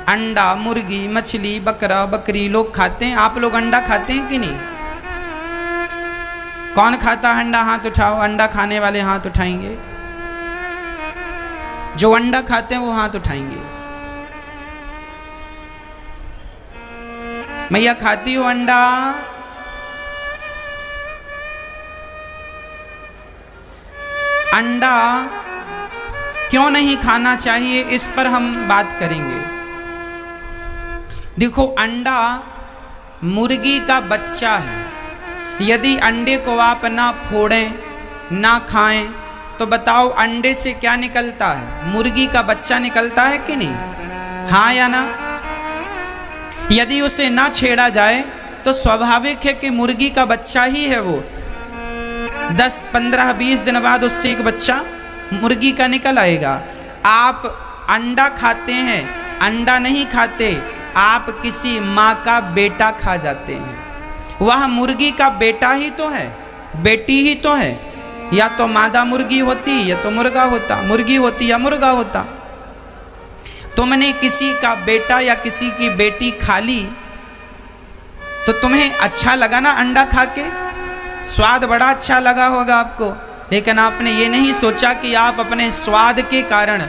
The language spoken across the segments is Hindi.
अंडा, मुर्गी, मछली, बकरा, बकरी लोग खाते हैं। आप लोग अंडा खाते हैं कि नहीं? कौन खाता है अंडा? हाथ उठाओ। अंडा खाने वाले हाथ उठाएंगे। जो अंडा खाते हैं वो हाथ उठाएंगे। मैया खाती हो अंडा? अंडा क्यों नहीं खाना चाहिए, इस पर हम बात करेंगे। देखो, अंडा मुर्गी का बच्चा है। यदि अंडे को आप ना फोड़ें, ना खाएं, तो बताओ अंडे से क्या निकलता है? मुर्गी का बच्चा निकलता है कि नहीं? हाँ या ना? यदि उसे ना छेड़ा जाए तो स्वाभाविक है कि मुर्गी का बच्चा ही है वो। 10, 15, 20 दिन बाद उससे एक बच्चा मुर्गी का निकल आएगा। आप अंडा खाते हैं, अंडा नहीं खाते, आप किसी माँ का बेटा खा जाते हैं। वह मुर्गी का बेटा ही तो है, बेटी ही तो है। या तो मादा मुर्गी होती या तो मुर्गा होता, मुर्गी होती या मुर्गा होता। तुमने किसी का बेटा या किसी की बेटी खा ली तो तुम्हें अच्छा लगा ना अंडा खा के? स्वाद बड़ा अच्छा लगा होगा आपको, लेकिन आपने ये नहीं सोचा कि आप अपने स्वाद के कारण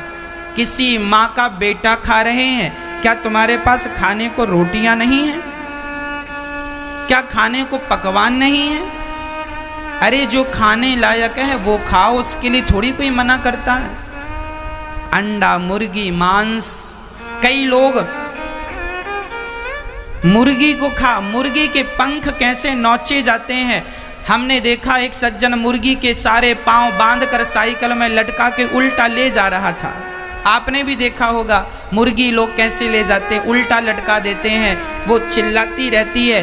किसी माँ का बेटा खा रहे हैं। क्या तुम्हारे पास खाने को रोटियां नहीं हैं? क्या खाने को पकवान नहीं है? अरे जो खाने लायक है वो खाओ, उसके लिए थोड़ी कोई मना करता है। अंडा, मुर्गी, मांस, कई लोग मुर्गी को मुर्गी के पंख कैसे नोचे जाते हैं। हमने देखा एक सज्जन मुर्गी के सारे पांव बांधकर साइकिल में लटका के उल्टा ले जा रहा था। आपने भी देखा होगा मुर्गी लोग कैसे ले जाते हैं, उल्टा लटका देते हैं, वो चिल्लाती रहती है।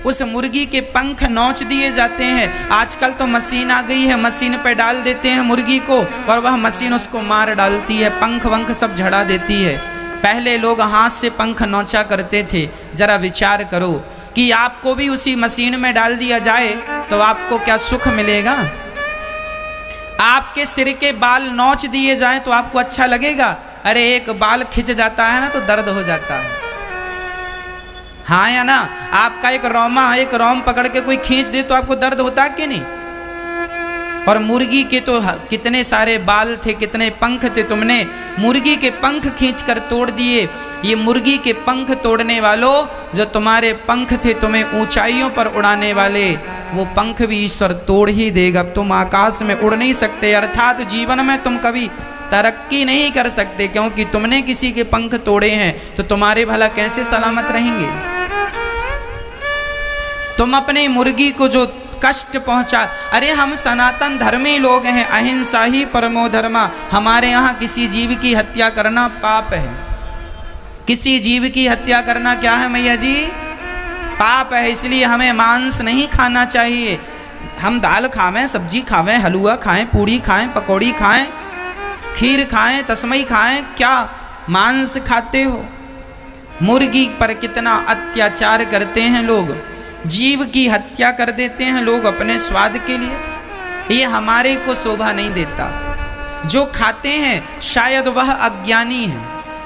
उस मुर्गी के पंख नोच दिए जाते हैं। आजकल तो मशीन आ गई है, मशीन पे डाल देते हैं मुर्गी को और वह मशीन उसको मार डालती है, पंख वंख सब झड़ा देती है। पहले लोग हाथ से पंख नोचा करते थे। जरा विचार करो कि आपको भी उसी मशीन में डाल दिया जाए तो आपको क्या सुख मिलेगा? आपके सिर के बाल नोच दिए जाए तो आपको अच्छा लगेगा? अरे एक बाल खिंच जाता है ना तो दर्द हो जाता है। हाँ या ना? आपका एक रोम पकड़ के कोई खींच दे तो आपको दर्द होता है कि नहीं? और मुर्गी के तो कितने सारे बाल थे, कितने पंख थे, तुमने मुर्गी के पंख खींचकर तोड़ दिए। ये मुर्गी के पंख तोड़ने वालों, जो तुम्हारे पंख थे तुम्हें ऊंचाइयों पर उड़ाने वाले, वो पंख भी ईश्वर तोड़ ही देगा। तुम आकाश में उड़ नहीं सकते, अर्थात जीवन में तुम कभी तरक्की नहीं कर सकते, क्योंकि तुमने किसी के पंख तोड़े हैं तो तुम्हारे भला कैसे सलामत रहेंगे? तुम अपने मुर्गी को जो कष्ट पहुंचा, अरे हम सनातन धर्मी लोग हैं, अहिंसा ही परमो धर्मा। हमारे यहाँ किसी जीव की हत्या करना पाप है। किसी जीव की हत्या करना क्या है मैया जी? पाप है। इसलिए हमें मांस नहीं खाना चाहिए। हम दाल खावें, सब्जी खावें, हलवा खाएं, पूड़ी खाएं, पकौड़ी खाएं, खीर खाएं, तस्मई खाएं, क्या मांस खाते हो? मुर्गी पर कितना अत्याचार करते हैं लोग, जीव की हत्या कर देते हैं लोग अपने स्वाद के लिए। ये हमारे को शोभा नहीं देता। जो खाते हैं शायद वह अज्ञानी है,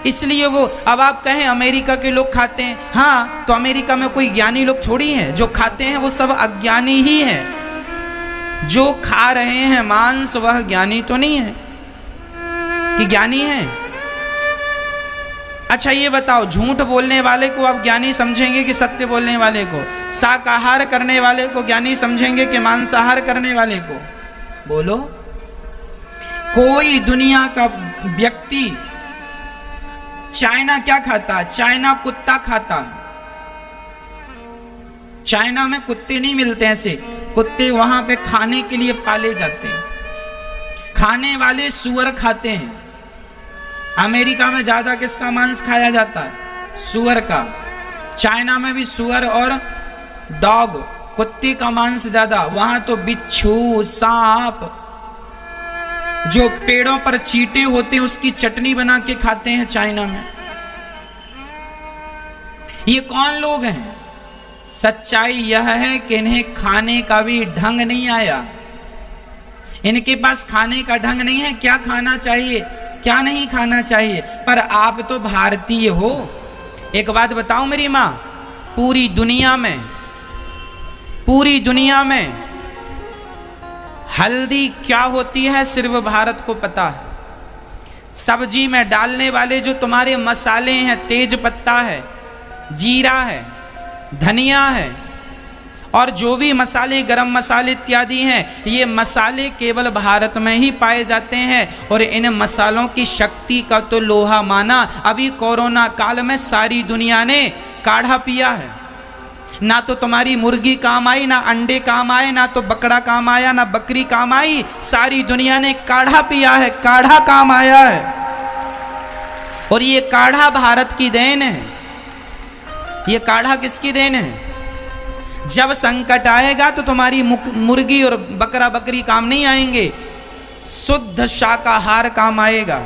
इसलिए वो। अब आप कहें अमेरिका के लोग खाते हैं, हाँ तो अमेरिका में कोई ज्ञानी लोग थोड़ी हैं। जो खाते हैं वो सब अज्ञानी ही हैं। जो खा रहे हैं मांस वह ज्ञानी तो नहीं है कि ज्ञानी है? अच्छा ये बताओ, झूठ बोलने वाले को आप ज्ञानी समझेंगे कि सत्य बोलने वाले को? शाकाहार करने वाले को ज्ञानी समझेंगे कि मांसाहार करने वाले को? बोलो। कोई दुनिया का व्यक्ति, चाइना क्या खाता? चाइना कुत्ता खाता। चाइना में कुत्ते नहीं मिलते ऐसे, कुत्ते वहां पे खाने के लिए पाले जाते हैं। खाने वाले सुअर खाते हैं। अमेरिका में ज्यादा किसका मांस खाया जाता है? सुअर का। चाइना में भी सुअर और डॉग, कुत्ते का मांस ज्यादा। वहां तो बिच्छू, सांप, जो पेड़ों पर चींटे होते हैं उसकी चटनी बना के खाते हैं चाइना में। ये कौन लोग हैं? सच्चाई यह है कि इन्हें खाने का भी ढंग नहीं आया। इनके पास खाने का ढंग नहीं है। क्या खाना चाहिए? क्या नहीं खाना चाहिए, पर आप तो भारतीय हो। एक बात बताओ मेरी माँ, पूरी दुनिया में हल्दी क्या होती है सिर्फ भारत को पता है। सब्जी में डालने वाले जो तुम्हारे मसाले हैं, तेज पत्ता है, जीरा है, धनिया है, और जो भी मसाले, गरम मसाले इत्यादि हैं, ये मसाले केवल भारत में ही पाए जाते हैं। और इन मसालों की शक्ति का तो लोहा माना। अभी कोरोना काल में सारी दुनिया ने काढ़ा पिया है। ना तो तुम्हारी मुर्गी काम आई, ना अंडे काम आए, ना तो बकरा काम आया, ना बकरी काम आई, सारी दुनिया ने काढ़ा पिया है, काढ़ा काम आया है। और ये काढ़ा भारत की देन है। ये काढ़ा किसकी देन है? जब संकट आएगा तो तुम्हारी मुर्गी और बकरा बकरी काम नहीं आएंगे, शुद्ध शाकाहार काम आएगा।